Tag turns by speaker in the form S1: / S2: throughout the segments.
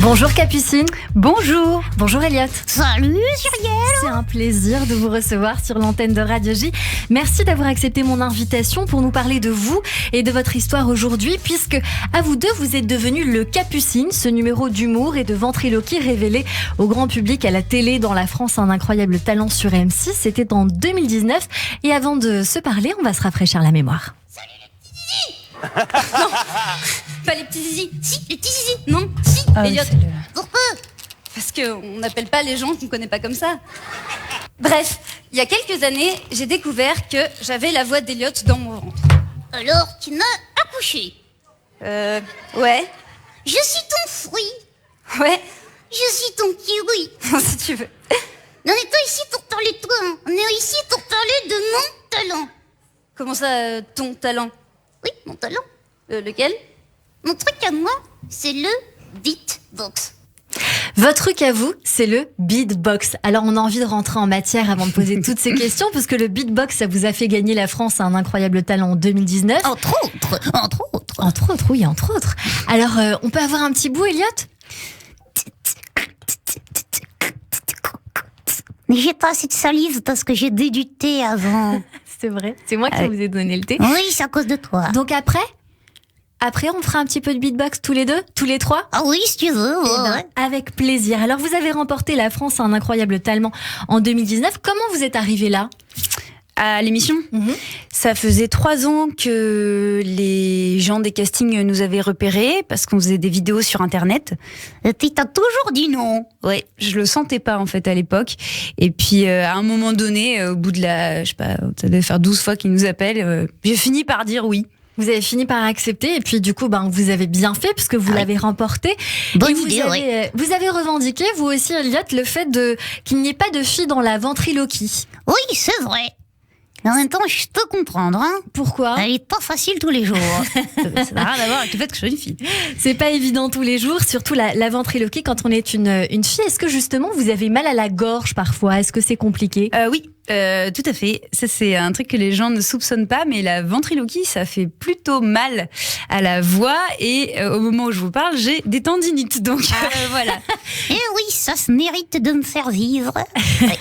S1: Bonjour Capucine.
S2: Bonjour.
S1: Bonjour Elliot.
S3: Salut Cyrielle.
S1: C'est un plaisir de vous recevoir sur l'antenne de Radio J. Merci d'avoir accepté mon invitation pour nous parler de vous et de votre histoire aujourd'hui, puisque à vous deux, vous êtes devenus le Capucine, ce numéro d'humour et de ventriloquie révélé au grand public à la télé dans la France, un incroyable talent sur M6. C'était en 2019. Et avant de se parler, on va se rafraîchir la mémoire.
S3: Salut les petits zizi. Non, pas les petits zizi. Si, les petits zizi. Non, si. Elliot. Pourquoi? Parce qu'on n'appelle pas les gens qu'on connaît pas comme ça. Bref, il y a quelques années, j'ai découvert que j'avais la voix d'Elliot dans mon ventre. Alors, tu m'as accouché? Ouais. Je suis ton fruit. Ouais. Je suis ton kiwi. Si tu veux. On n'est pas ici pour parler de toi, hein. On est ici pour parler de mon talent. Comment ça, ton talent? Oui, mon talent. Lequel? Mon truc à moi, c'est le beatbox.
S1: Votre truc à vous, c'est le beatbox. Alors, on a envie de rentrer en matière avant de poser toutes ces questions, parce que le beatbox, ça vous a fait gagner la France à un incroyable talent en 2019.
S3: Entre autres.
S1: Entre autres, oui, entre autres. Alors, on peut avoir un petit bout, Elliot?
S3: Mais j'ai pas assez de salive parce que j'ai bu du thé avant.
S1: C'est vrai, c'est moi qui vous ai donné le thé.
S3: Oui, c'est à cause de toi.
S1: Donc après, on fera un petit peu de beatbox tous les deux, tous les trois?
S3: Ah oui, si tu veux.
S1: Eh ben,
S3: Ouais.
S1: avec plaisir. Alors, vous avez remporté la France à un incroyable talent en 2019. Comment vous êtes arrivé là?
S2: À l'émission, ça faisait 3 ans que les gens des castings nous avaient repérés parce qu'on faisait des vidéos sur Internet.
S3: Et puis t'as toujours dit non.
S2: Ouais, je le sentais pas en fait à l'époque. Et puis à un moment donné, au bout de ça devait faire 12 fois qu'ils nous appellent, j'ai fini par dire oui.
S1: Vous avez fini par accepter et puis du coup, vous avez bien fait puisque vous l'avez remporté.
S3: Bonne
S1: et vous
S3: idée,
S1: avez, vous avez revendiqué, vous aussi, Elliot, le fait qu'il n'y ait pas de filles dans la ventriloquie.
S3: Oui, c'est vrai. Mais en même temps, je peux comprendre. Hein.
S1: Pourquoi?
S3: Elle est pas facile tous les jours.
S2: Ça n'a rien à voir avec le fait que je sois une fille.
S1: C'est pas évident tous les jours, surtout la ventriloquie quand on est une fille. Est-ce que justement vous avez mal à la gorge parfois? Est-ce que c'est compliqué?
S2: Oui, tout à fait. Ça, c'est un truc que les gens ne soupçonnent pas, mais la ventriloquie, ça fait plutôt mal à la voix. Et au moment où je vous parle, j'ai des tendinites. Donc voilà.
S3: Et oui, ça se mérite de me faire vivre.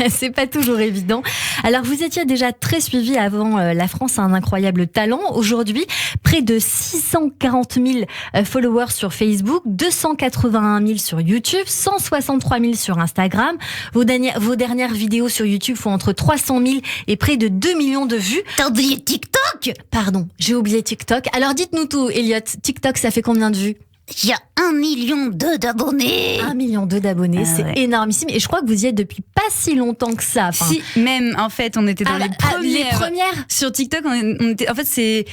S1: C'est pas toujours évident. Alors, vous étiez déjà très suivi avant la France a un incroyable talent. Aujourd'hui, près de 640 000 followers sur Facebook, 281 000 sur YouTube, 163 000 sur Instagram. Vos dernières vidéos sur YouTube font entre 300 000 et près de 2 millions de vues.
S3: T'as oublié TikTok?
S1: Pardon, j'ai oublié TikTok. Alors, dites-nous tout, Elliot. TikTok, ça fait combien de vues?
S3: Il y a 1,2 million d'abonnés.
S1: 1,2 million d'abonnés, c'est
S2: ouais.
S1: énormissime. Et je crois que vous y êtes depuis pas si longtemps que ça. Enfin,
S2: Si, même, en fait, on était dans les
S1: premières.
S2: Sur TikTok, on était, en fait, c'est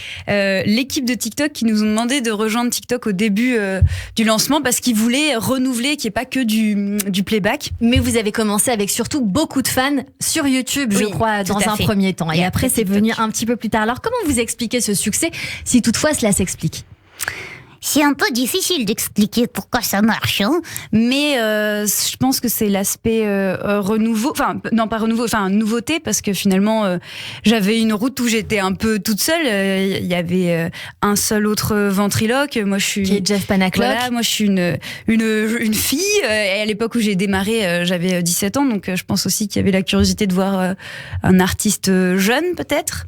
S2: l'équipe de TikTok qui nous ont demandé de rejoindre TikTok au début du lancement parce qu'ils voulaient renouveler, qu'il n'y ait pas que du playback.
S1: Mais vous avez commencé avec surtout beaucoup de fans sur YouTube, je
S2: Oui,
S1: crois,
S2: tout
S1: dans
S2: à
S1: un
S2: fait.
S1: premier temps. Et après, c'est
S2: TikTok.
S1: venu un petit peu plus tard. Alors, comment vous expliquez ce succès, si toutefois cela s'explique?
S3: C'est un peu difficile d'expliquer pourquoi ça marche. Hein.
S2: Mais je pense que c'est l'aspect renouveau, enfin non pas renouveau, enfin nouveauté, parce que finalement j'avais une route où j'étais un peu toute seule. Il y avait un seul autre ventriloque. Moi je suis
S1: Qui est Jeff Panaclock.
S2: Voilà, moi je suis une fille. Et à l'époque où j'ai démarré, j'avais 17 ans, donc je pense aussi qu'il y avait la curiosité de voir un artiste jeune peut-être.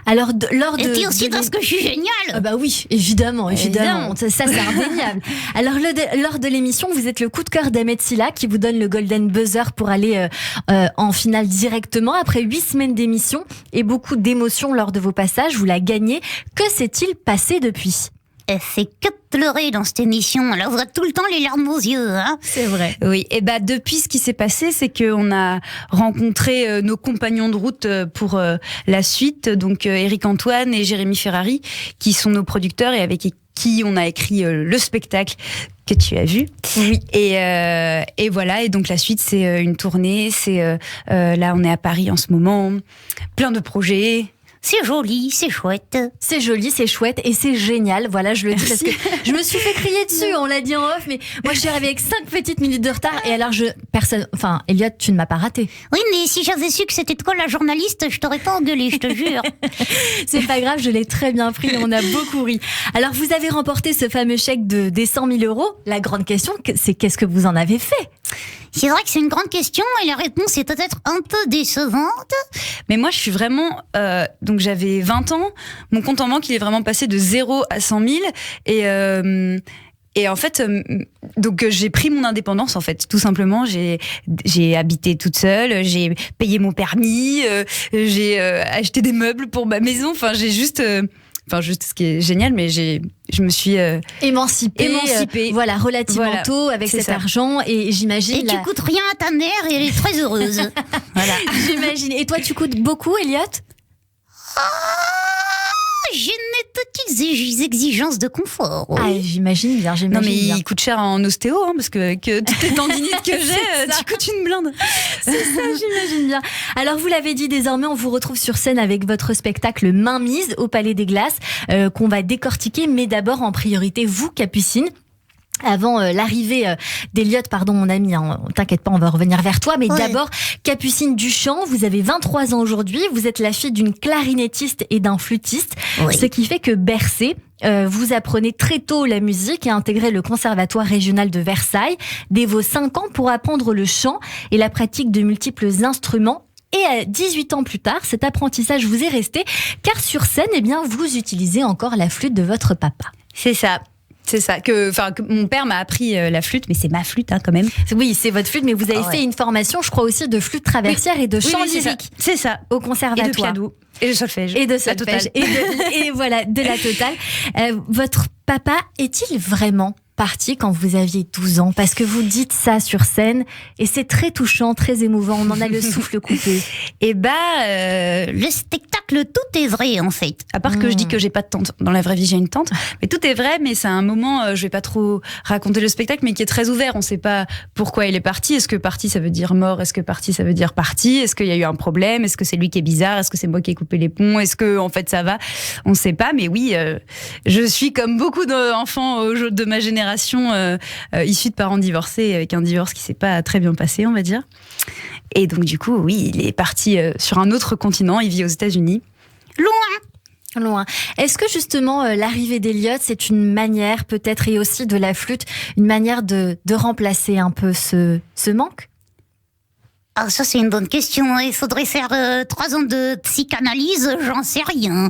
S1: Alors,
S3: Et puis aussi parce que je suis géniale.
S1: Ah bah oui, évidemment.
S2: Évidemment.
S1: Ça, c'est indéniable. Alors, lors de l'émission, vous êtes le coup de cœur d'Ahmed Silla qui vous donne le Golden Buzzer pour aller en finale directement. Après 8 semaines d'émission et beaucoup d'émotions lors de vos passages, vous la gagnez. Que s'est-il passé depuis?
S3: Elle fait que pleurer dans cette émission. Elle voit tout le temps les larmes aux yeux. Hein.
S1: C'est vrai.
S2: Oui, et depuis ce qui s'est passé, c'est qu'on a rencontré nos compagnons de route pour la suite, donc Éric Antoine et Jérémy Ferrari, qui sont nos producteurs et avec qui on a écrit le spectacle que tu as vu.
S1: Oui.
S2: Et voilà, et donc la suite, c'est une tournée, là on est à Paris en ce moment, plein de projets.
S4: C'est joli, c'est chouette.
S1: C'est joli, c'est chouette et c'est génial. Voilà, je le dis parce que je me suis fait crier dessus, on l'a dit en off, mais moi je suis arrivée avec 5 petites minutes de retard et alors Elliot, tu ne m'as pas raté.
S4: Oui, mais si j'avais su que c'était toi la journaliste, je t'aurais pas engueulé, je te jure.
S1: C'est pas grave, je l'ai très bien pris et on a beaucoup ri. Alors vous avez remporté ce fameux chèque des 100 000 €. La grande question, c'est qu'est-ce que vous en avez fait ?
S4: C'est vrai que c'est une grande question et la réponse est peut-être un peu décevante.
S2: Mais moi, je suis vraiment... donc j'avais 20 ans, mon compte en banque, il est vraiment passé de 0 à 100 000. Et en fait, donc j'ai pris mon indépendance, en fait, tout simplement. J'ai habité toute seule, j'ai payé mon permis, j'ai acheté des meubles pour ma maison. Enfin, juste ce qui est génial, mais je me suis
S1: émancipée. Voilà, relativement tôt avec cet argent. Et j'imagine.
S4: Et tu coûtes rien à ta mère et elle est très heureuse.
S1: Voilà. J'imagine. Et toi, tu coûtes beaucoup, Elliot ?
S4: J'ai mes petites exigences de confort. Oui.
S1: Ah, j'imagine bien.
S2: Non, mais il coûte cher en ostéo, parce que toutes les tendinites que j'ai, tu coûtes une blinde.
S1: C'est ça, j'imagine bien. Alors, vous l'avez dit, désormais, on vous retrouve sur scène avec votre spectacle Mainmise au Palais des Glaces, qu'on va décortiquer, mais d'abord, en priorité, vous, Capucine. Avant l'arrivée d'Elliot, pardon mon ami, hein, t'inquiète pas, on va revenir vers toi, mais d'abord, Capucine Duchamp, vous avez 23 ans aujourd'hui, vous êtes la fille d'une clarinettiste et d'un flûtiste, ce qui fait que bercée, vous apprenez très tôt la musique et intégrez le Conservatoire régional de Versailles dès vos 5 ans pour apprendre le chant et la pratique de multiples instruments. Et à 18 ans plus tard, cet apprentissage vous est resté, car sur scène, eh bien, vous utilisez encore la flûte de votre papa.
S2: C'est ça. C'est ça, que mon père m'a appris la flûte, mais c'est ma flûte quand même.
S1: Oui, c'est votre flûte, mais vous avez fait une formation, je crois aussi, de flûte traversière et de chant lyrique.
S2: C'est ça,
S1: au conservatoire.
S2: Et de piano. Et de solfège.
S1: Et de solfège. Et voilà, de la totale. Votre papa est-il vraiment parti quand vous aviez 12 ans? Parce que vous dites ça sur scène et c'est très touchant, très émouvant. On en a le souffle coupé.
S4: Et le spectacle, tout est vrai en fait.
S2: À part que je dis que j'ai pas de tante. Dans la vraie vie, j'ai une tante. Mais tout est vrai, mais c'est un moment, je vais pas trop raconter le spectacle, mais qui est très ouvert. On sait pas pourquoi il est parti. Est-ce que parti, ça veut dire mort? Est-ce que parti, ça veut dire parti? Est-ce qu'il y a eu un problème? Est-ce que c'est lui qui est bizarre? Est-ce que c'est moi qui ai coupé les ponts? Est-ce que, en fait, ça va? On sait pas, mais oui, je suis comme beaucoup d'enfants de ma génération, issus de parents divorcés, avec un divorce qui s'est pas très bien passé, on va dire. Et donc, du coup, oui, il est parti sur un autre continent. Il vit aux États-Unis.
S1: Loin. Est-ce que justement l'arrivée d'Elliot, c'est une manière peut-être, et aussi de la flûte, une manière de remplacer un peu ce manque?
S4: Ah, ça c'est une bonne question. Il faudrait faire 3 ans de psychanalyse, j'en sais rien.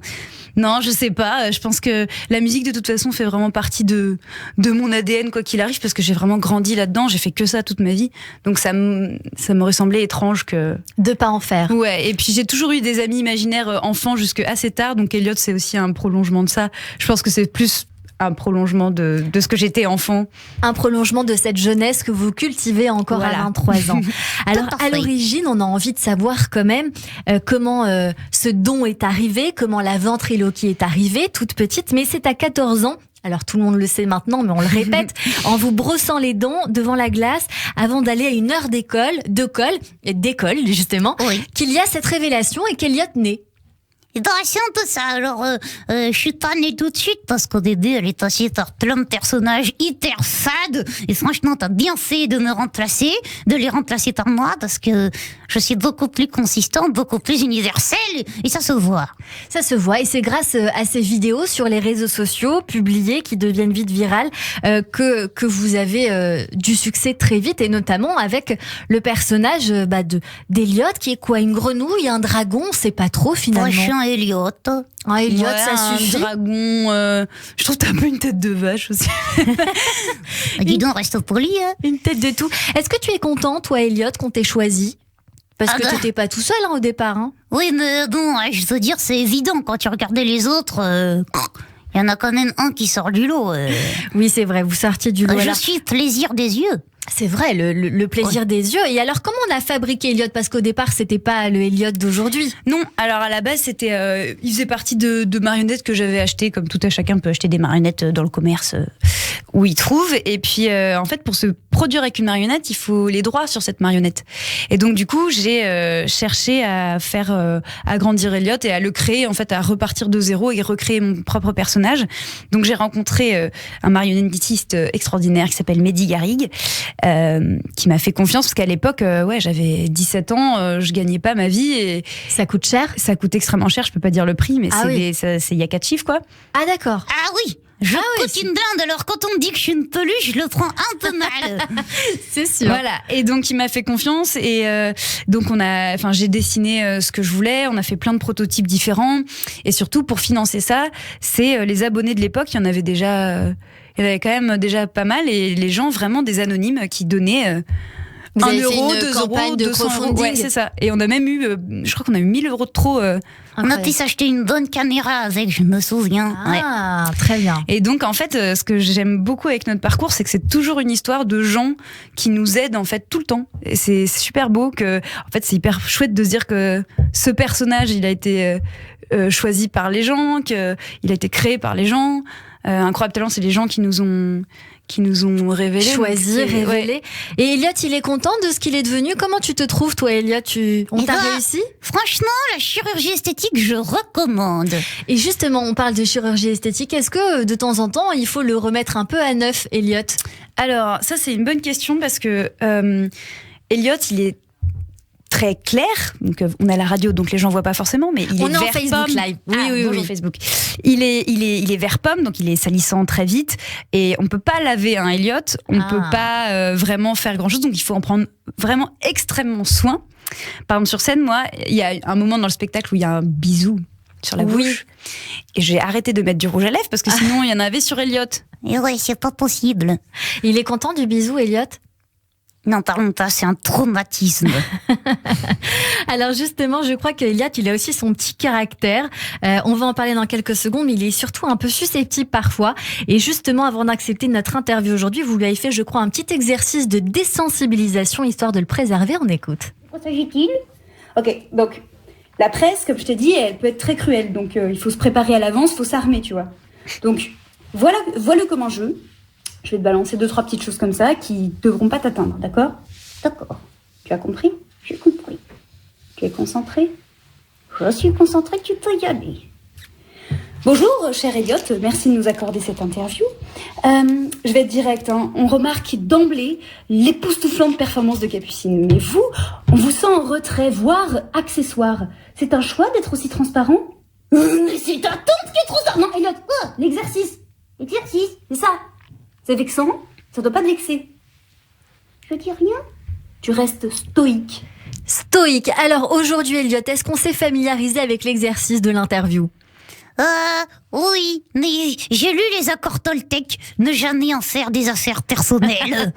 S2: Non, je sais pas. Je pense que la musique, de toute façon, fait vraiment partie de mon ADN, quoi qu'il arrive, parce que j'ai vraiment grandi là-dedans. J'ai fait que ça toute ma vie. Donc, ça m'aurait semblé étrange que...
S1: de pas en faire.
S2: Ouais. Et puis, j'ai toujours eu des amis imaginaires enfants jusque assez tard. Donc, Elliot, c'est aussi un prolongement de ça. Je pense que c'est plus un prolongement de ce que j'étais enfant. Un
S1: prolongement de cette jeunesse que vous cultivez encore à 23 ans. Alors, à l'origine, on a envie de savoir quand même comment ce don est arrivé, comment la ventriloquie est arrivée, toute petite, mais c'est à 14 ans. Alors tout le monde le sait maintenant, mais on le répète, en vous brossant les dents devant la glace, avant d'aller à une heure d'école justement, qu'il y a cette révélation et qu'Elliot naît.
S4: C'est un peu ça. Alors, je suis pas née tout de suite parce qu'au début, elle est assise par plein de personnages hyper fades. Et franchement, t'as bien fait de les remplacer par moi parce que je suis beaucoup plus consistante, beaucoup plus universelle et ça se voit.
S1: Ça se voit et c'est grâce à ces vidéos sur les réseaux sociaux publiées qui deviennent vite virales que vous avez du succès très vite et notamment avec le personnage d'Elliot qui est quoi, une grenouille, un dragon, on sait pas trop finalement.
S4: Elliot.
S1: Ah, Elliot, ça suffit.
S2: Un dragon. Je trouve que t'as un peu une tête de vache aussi.
S4: Dis donc, reste poli.
S1: Une tête de tout. Est-ce que tu es content, toi, Elliot, qu'on t'ait choisi? Parce que t'étais pas tout seul au départ. Hein.
S4: Oui, mais bon, je veux dire, c'est évident. Quand tu regardais les autres, il y en a quand même un qui sort du lot.
S1: Oui, c'est vrai, vous sortiez du lot.
S4: Je suis plaisir des yeux.
S1: C'est vrai, le plaisir des yeux. Et alors, comment on a fabriqué Elliot? Parce qu'au départ, c'était pas le Elliot d'aujourd'hui.
S2: Non, alors à la base, il faisait partie de marionnettes que j'avais achetées, comme tout à chacun peut acheter des marionnettes dans le commerce où il trouve. Et puis, en fait, pour se produire avec une marionnette, il faut les droits sur cette marionnette. Et donc, du coup, j'ai cherché à faire agrandir Elliot et à le créer, en fait, à repartir de zéro et recréer mon propre personnage. Donc, j'ai rencontré un marionnettiste extraordinaire qui s'appelle Mehdi Garrigue, qui m'a fait confiance parce qu'à l'époque, j'avais 17 ans, je gagnais pas ma vie et
S1: ça coûte cher.
S2: Ça coûte extrêmement cher. Je peux pas dire le prix, mais il y a 4 chiffres, quoi.
S1: Ah d'accord.
S4: Ah oui. Je coûte une blinde, alors quand on me dit que je suis une peluche, je le prends un peu mal.
S1: C'est sûr.
S2: Voilà. Et donc, il m'a fait confiance et donc j'ai dessiné ce que je voulais. On a fait plein de prototypes différents et surtout pour financer ça, c'est les abonnés de l'époque. Il y en avait quand même déjà pas mal et les gens vraiment des anonymes qui donnaient 1 euro, 2 euros, 200 euros. Ouais, c'est ça. Et on a même eu, je crois qu'on a eu 1 000 euros de trop.
S4: On a pu s'acheter une bonne caméra avec, je me souviens.
S1: Ah, très bien.
S2: Et donc, en fait, ce que j'aime beaucoup avec notre parcours, c'est que c'est toujours une histoire de gens qui nous aident, en fait, tout le temps. Et c'est super beau en fait, c'est hyper chouette de se dire que ce personnage, il a été choisi par les gens, qu'il a été créé par les gens. Incroyable Talent, c'est les gens qui nous ont révélé.
S1: Choisi, révélé. Ouais. Et Elliot, il est content de ce qu'il est devenu. Comment tu te trouves, toi, Elliot? On t'a réussi?
S4: Franchement, la chirurgie esthétique, je recommande.
S1: Et justement, on parle de chirurgie esthétique. Est-ce que, de temps en temps, il faut le remettre un peu à neuf, Elliot?
S2: Alors, ça, c'est une bonne question parce que Elliot, il est très clair, donc on a la radio, donc les gens voient pas forcément, mais il est vert
S1: Facebook
S2: pomme.
S1: Live. Oui.
S2: Facebook. Il est vert pomme, donc il est salissant très vite, et on peut pas laver un Elliot, on peut pas vraiment faire grand chose, donc il faut en prendre vraiment extrêmement soin. Par exemple, sur scène, moi, il y a un moment dans le spectacle où il y a un bisou sur la bouche, et j'ai arrêté de mettre du rouge à lèvres parce que sinon il y en avait sur Elliot.
S4: Et ouais, c'est pas possible.
S1: Il est content du bisou, Elliot?
S4: Non, parlons pas, c'est un traumatisme.
S1: Alors justement, je crois qu'Elliot, il a aussi son petit caractère. On va en parler dans quelques secondes, mais il est surtout un peu susceptible parfois. Et justement, avant d'accepter notre interview aujourd'hui, vous lui avez fait, je crois, un petit exercice de désensibilisation, histoire de le préserver. On écoute.
S4: De quoi s'agit-il?
S5: Ok, donc la presse, comme je t'ai dit, elle peut être très cruelle. Donc il faut se préparer à l'avance, il faut s'armer, tu vois. Donc voilà comme un jeu. Je vais te balancer 2-3 petites choses comme ça qui devront pas t'atteindre, d'accord?
S4: D'accord.
S5: Tu as compris?
S4: J'ai compris.
S5: Tu es concentré?
S4: Je suis concentrée, tu peux y aller.
S5: Bonjour, cher Elliot, merci de nous accorder cette interview. Je vais être directe, hein. On remarque d'emblée l'époustouflante performance de Capucine. Mais vous, on vous sent en retrait, voire accessoire. C'est un choix d'être aussi transparent?
S4: Mais c'est ta tante qui est trop ça.
S5: Non, Elliot, quoi? L'exercice, c'est ça. C'est vexant, ça doit pas te vexer.
S4: Je dis rien.
S5: Tu restes stoïque.
S1: Stoïque. Alors aujourd'hui, Elliot, est-ce qu'on s'est familiarisé avec l'exercice de l'interview?
S4: Oui, mais j'ai lu les accords Toltec, ne jamais en faire des affaires personnelles.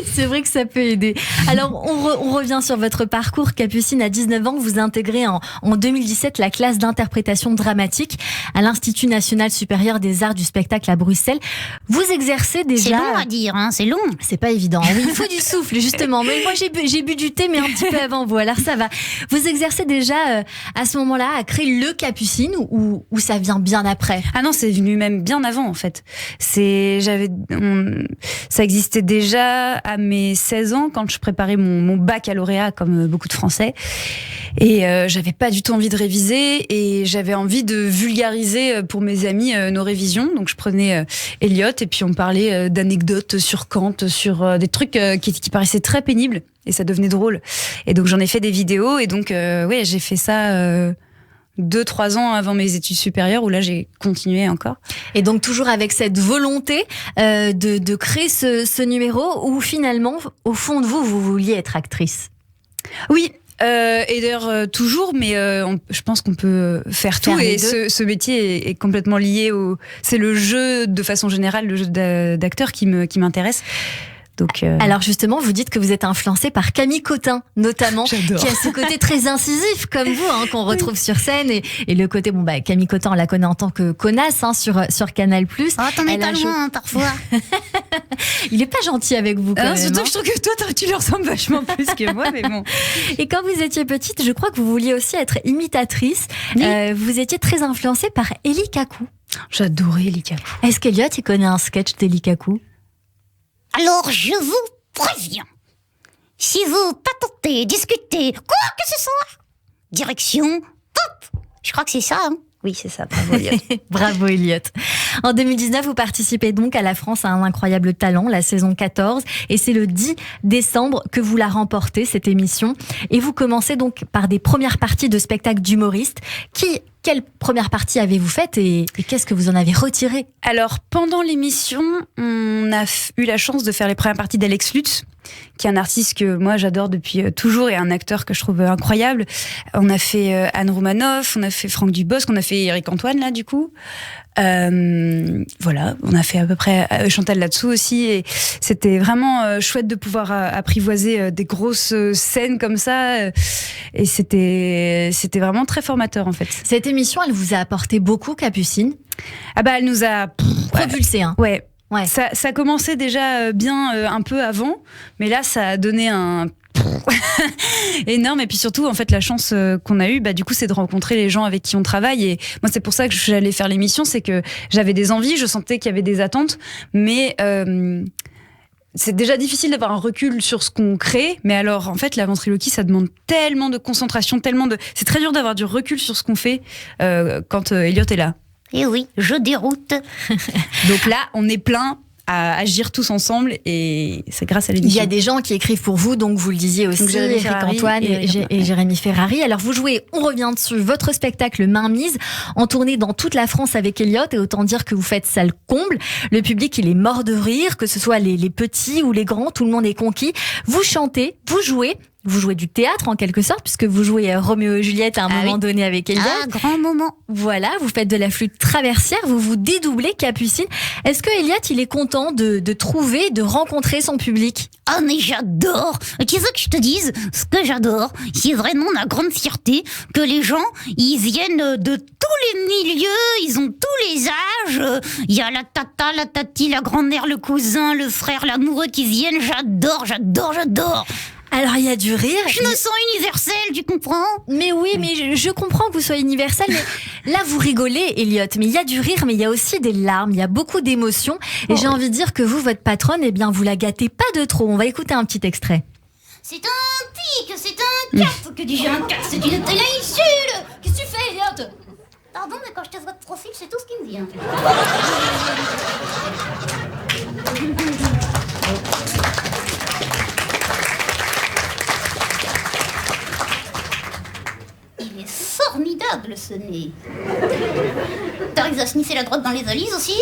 S1: C'est vrai que ça peut aider. Alors, on revient sur votre parcours. Capucine, à 19 ans, vous intégrez en 2017 la classe d'interprétation dramatique à l'Institut National Supérieur des Arts du Spectacle à Bruxelles. Vous exercez déjà...
S4: C'est long à dire, hein, c'est long.
S1: C'est pas évident. Oui, il faut du souffle, justement. Mais moi, j'ai bu du thé, mais un petit peu avant vous. Alors, ça va. Vous exercez déjà, à ce moment-là, à créer le Capucine ou ça vient bien après?
S2: Ah non, c'est venu même bien avant, en fait. Ça existait déjà à mes 16 ans, quand je préparais mon baccalauréat, comme beaucoup de Français. Et j'avais pas du tout envie de réviser, et j'avais envie de vulgariser pour mes amis nos révisions. Donc je prenais Elliot, et puis on parlait d'anecdotes sur Kant, sur des trucs qui paraissaient très pénibles, et ça devenait drôle. Et donc j'en ai fait des vidéos, et donc j'ai fait ça... 2-3 ans avant mes études supérieures, où là j'ai continué encore.
S1: Et donc toujours avec cette volonté de créer ce numéro, où finalement, au fond de vous vouliez être actrice.
S2: Oui, et d'ailleurs toujours, mais je pense qu'on peut faire tout, et ce métier est complètement lié c'est le jeu de façon générale, le jeu d'acteur qui m'intéresse. Donc
S1: Alors justement, vous dites que vous êtes influencée par Camille Cotin, notamment,
S2: J'adore.
S1: qui a ce côté très incisif comme vous, hein, qu'on retrouve sur scène, et le côté Camille Cotin, on la connaît en tant que connasse, hein, sur Canal+.
S4: Oh, t'en es pas loin, hein, parfois.
S1: Il est pas gentil avec vous, quand même.
S2: Surtout
S1: hein.
S2: que je trouve que toi, tu lui ressembles vachement plus que moi, mais bon.
S1: Et quand vous étiez petite, je crois que vous vouliez aussi être imitatrice.
S4: Oui.
S1: Vous étiez très influencée par Elie Kakou.
S2: J'adorais Likaku.
S1: Est-ce qu'Eliott, il connaît un sketch de Likaku?
S4: Alors, je vous préviens. Si vous patentez, discutez, quoi que ce soit, direction, top. Je crois que c'est ça, hein.
S2: Oui, c'est ça. Bravo, Eliott.
S1: Bravo Eliott. En 2019, vous participez donc à La France a un incroyable talent, la saison 14, et c'est le 10 décembre que vous la remportez, cette émission. Et vous commencez donc par des premières parties de spectacles d'humoristes. Quelle première partie avez-vous faite et qu'est-ce que vous en avez retiré?
S2: Alors, pendant l'émission, on a eu la chance de faire les premières parties d'Alex Lutz, qui est un artiste que moi j'adore depuis toujours et un acteur que je trouve incroyable. On a fait Anne Romanoff, on a fait Franck Dubosc, on a fait Éric Antoine là du coup. Voilà, on a fait à peu près Chantal là-dessous aussi et c'était vraiment chouette de pouvoir apprivoiser des grosses scènes comme ça et c'était vraiment très formateur en fait.
S1: Cette émission, elle vous a apporté beaucoup, Capucine?
S2: Ah bah elle nous a
S1: propulsé, hein.
S2: Ouais.
S1: Ouais.
S2: Ça commençait déjà bien un peu avant, mais là ça a donné un énorme. Et puis surtout, en fait, la chance qu'on a eue, du coup, c'est de rencontrer les gens avec qui on travaille. Et moi, c'est pour ça que j'allais faire l'émission, c'est que j'avais des envies, je sentais qu'il y avait des attentes, mais c'est déjà difficile d'avoir un recul sur ce qu'on crée. Mais alors, en fait, la ventriloquie, ça demande tellement de concentration, c'est très dur d'avoir du recul sur ce qu'on fait quand Eliott est là.
S4: Eh oui, je déroute.
S2: Donc là, on est plein à agir tous ensemble et c'est grâce à l'émission.
S1: Il y a des gens qui écrivent pour vous, donc vous le disiez aussi, Éric Antoine et Jérémy Ferrari. Alors vous jouez, on revient dessus, votre spectacle Mainmise, en tournée dans toute la France avec Eliott, et autant dire que vous faites salle comble. Le public, il est mort de rire, que ce soit les petits ou les grands, tout le monde est conquis. Vous chantez, vous jouez du théâtre en quelque sorte, puisque vous jouez Roméo et Juliette à un moment donné avec Eliott.
S4: Ah, grand moment.
S1: Voilà, vous faites de la flûte traversière, vous vous dédoublez, Capucine. Est-ce que Eliott, il est content de trouver, de rencontrer son public?
S4: Ah, mais j'adore. Tu veux que je te dise ce que j'adore? C'est vraiment ma grande fierté que les gens, ils viennent de tous les milieux, ils ont tous les âges. Il y a la tata, la tati, la grand-mère, le cousin, le frère, l'amoureux qui viennent. J'adore.
S1: Alors il y a du rire.
S4: Je me sens universelle, tu comprends?
S1: Mais oui, mais je comprends que vous soyez universel. Mais là, vous rigolez, Eliott. Mais il y a du rire, mais il y a aussi des larmes. Il y a beaucoup d'émotions. Et j'ai envie de dire que vous, votre patronne, eh bien, vous la gâtez pas de trop. On va écouter un petit extrait.
S4: C'est un tic, c'est un cap. Que dis-je, un cap? C'est une téléinsulte. Qu'est-ce que tu fais, Eliott? Pardon, mais quand je te vois de profil, c'est tout ce qui me vient. Il est formidable, ce nez. T'arrives à sniffer la drogue dans les valises aussi?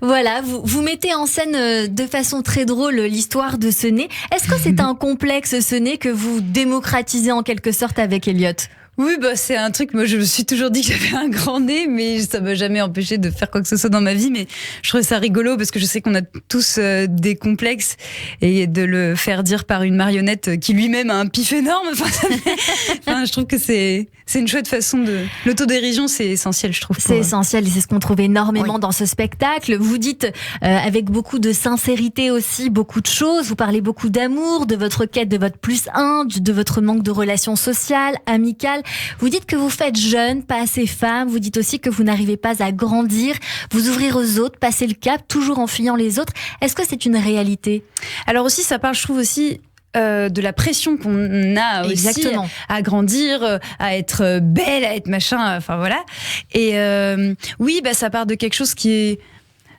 S1: Voilà, vous mettez en scène de façon très drôle l'histoire de ce nez. Est-ce que c'est un complexe, ce nez, que vous démocratisez en quelque sorte avec Eliott?
S2: Oui, c'est un truc, moi je me suis toujours dit que j'avais un grand nez, mais ça m'a jamais empêché de faire quoi que ce soit dans ma vie, mais je trouvais ça rigolo parce que je sais qu'on a tous des complexes et de le faire dire par une marionnette qui lui-même a un pif énorme, je trouve que c'est une chouette façon de... L'autodérision, c'est essentiel, je trouve.
S1: C'est essentiel et c'est ce qu'on trouve énormément dans ce spectacle. Vous dites avec beaucoup de sincérité aussi, beaucoup de choses, vous parlez beaucoup d'amour, de votre quête de votre plus un, de votre manque de relations sociales, amicales. Vous dites que vous faites jeune, pas assez femme. Vous dites aussi que vous n'arrivez pas à grandir, vous ouvrir aux autres, passer le cap, toujours en fuyant les autres. Est-ce que c'est une réalité?
S2: Alors aussi, ça parle, je trouve aussi, de la pression qu'on a aussi à grandir, à être belle, à être machin, enfin voilà. Et oui, ça part de quelque chose qui est...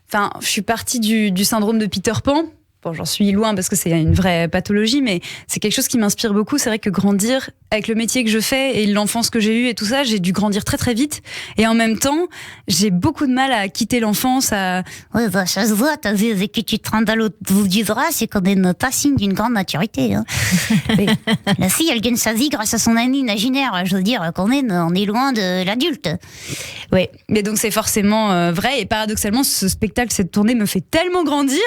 S2: Enfin, je suis partie du syndrome de Peter Pan. Bon, j'en suis loin parce que c'est une vraie pathologie, mais c'est quelque chose qui m'inspire beaucoup. C'est vrai que grandir, avec le métier que je fais et l'enfance que j'ai eue et tout ça, j'ai dû grandir très très vite. Et en même temps, j'ai beaucoup de mal à quitter l'enfance.
S4: Ouais, ça se voit, t'as vu, avec qui tu te rends à l'autre bout du drap, c'est qu'on est pas signe d'une grande maturité. Hein. La fille, elle gagne sa vie grâce à son ami imaginaire. Je veux dire on est loin de l'adulte.
S2: Oui, mais donc c'est forcément vrai. Et paradoxalement, ce spectacle, cette tournée me fait tellement grandir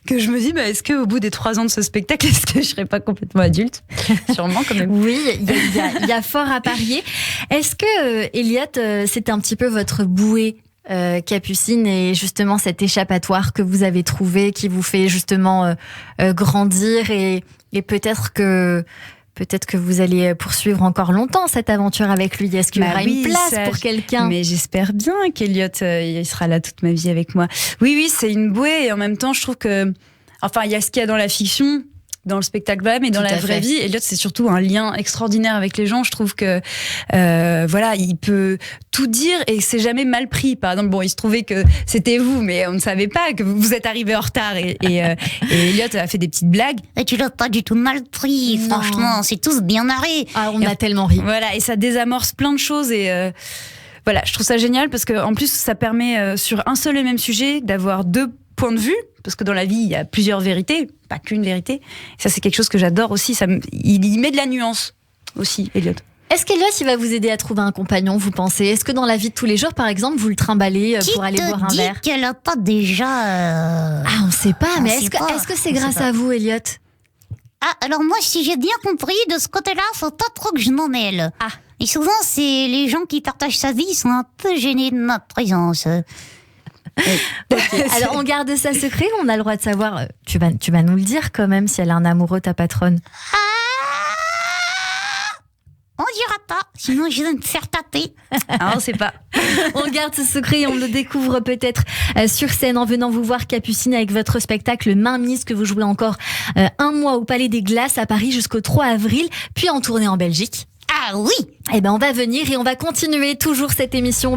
S2: que je me dis, est-ce qu'au bout des 3 ans de ce spectacle, est-ce que je serais pas complètement adulte? Sûrement quand même.
S1: Oui, il y a fort à parier. Est-ce que Eliott, c'était un petit peu votre bouée, Capucine, et justement cet échappatoire que vous avez trouvé, qui vous fait justement grandir et peut-être que Peut-être que vous allez poursuivre encore longtemps cette aventure avec lui. Est-ce qu'il y aura une place pour quelqu'un ?
S2: Mais j'espère bien qu'Eliott, il sera là toute ma vie avec moi. Oui, c'est une bouée et en même temps, je trouve que... Enfin, il y a ce qu'il y a dans la fiction, dans le spectacle même, et dans la vraie vie. Eliott, c'est surtout un lien extraordinaire avec les gens. Je trouve que, voilà, il peut tout dire et c'est jamais mal pris. Par exemple, bon, il se trouvait que c'était vous, mais on ne savait pas que vous êtes arrivé en retard et Eliott a fait des petites blagues.
S4: Et tu l'as pas du tout mal pris, franchement, c'est tous bien narré.
S1: Ah, on a tellement ri.
S2: Voilà, et ça désamorce plein de choses et voilà, je trouve ça génial parce que en plus, ça permet sur un seul et même sujet d'avoir deux points de vue, parce que dans la vie, il y a plusieurs vérités, pas qu'une vérité. Ça, c'est quelque chose que j'adore aussi. Il met de la nuance aussi, Eliott.
S1: Est-ce qu'Eliott, il va vous aider à trouver un compagnon, vous pensez ? Est-ce que dans la vie de tous les jours, par exemple, vous le trimballez pour aller boire un verre ?
S4: Qui te dit qu'elle a pas déjà...
S1: Ah, on ne sait pas, mais est-ce que c'est grâce à vous, Eliott ?
S4: Ah, alors moi, si j'ai bien compris, de ce côté-là, faut pas trop que je m'en mêle.
S1: Ah.
S4: Et souvent, c'est les gens qui partagent sa vie, ils sont un peu gênés de notre présence.
S1: Okay. Alors, on garde ça secret, on a le droit de savoir... Tu vas nous le dire quand même, si elle a un amoureux, ta patronne.
S4: On dira pas, sinon je vais me faire taper.
S2: Ah, on sait pas.
S1: On garde ce secret et on le découvre peut-être sur scène en venant vous voir, Capucine, avec votre spectacle Mainmise que vous jouez encore un mois au Palais des Glaces à Paris jusqu'au 3 avril, puis en tournée en Belgique.
S4: Ah oui.
S1: Eh ben, on va venir et on va continuer toujours cette émission.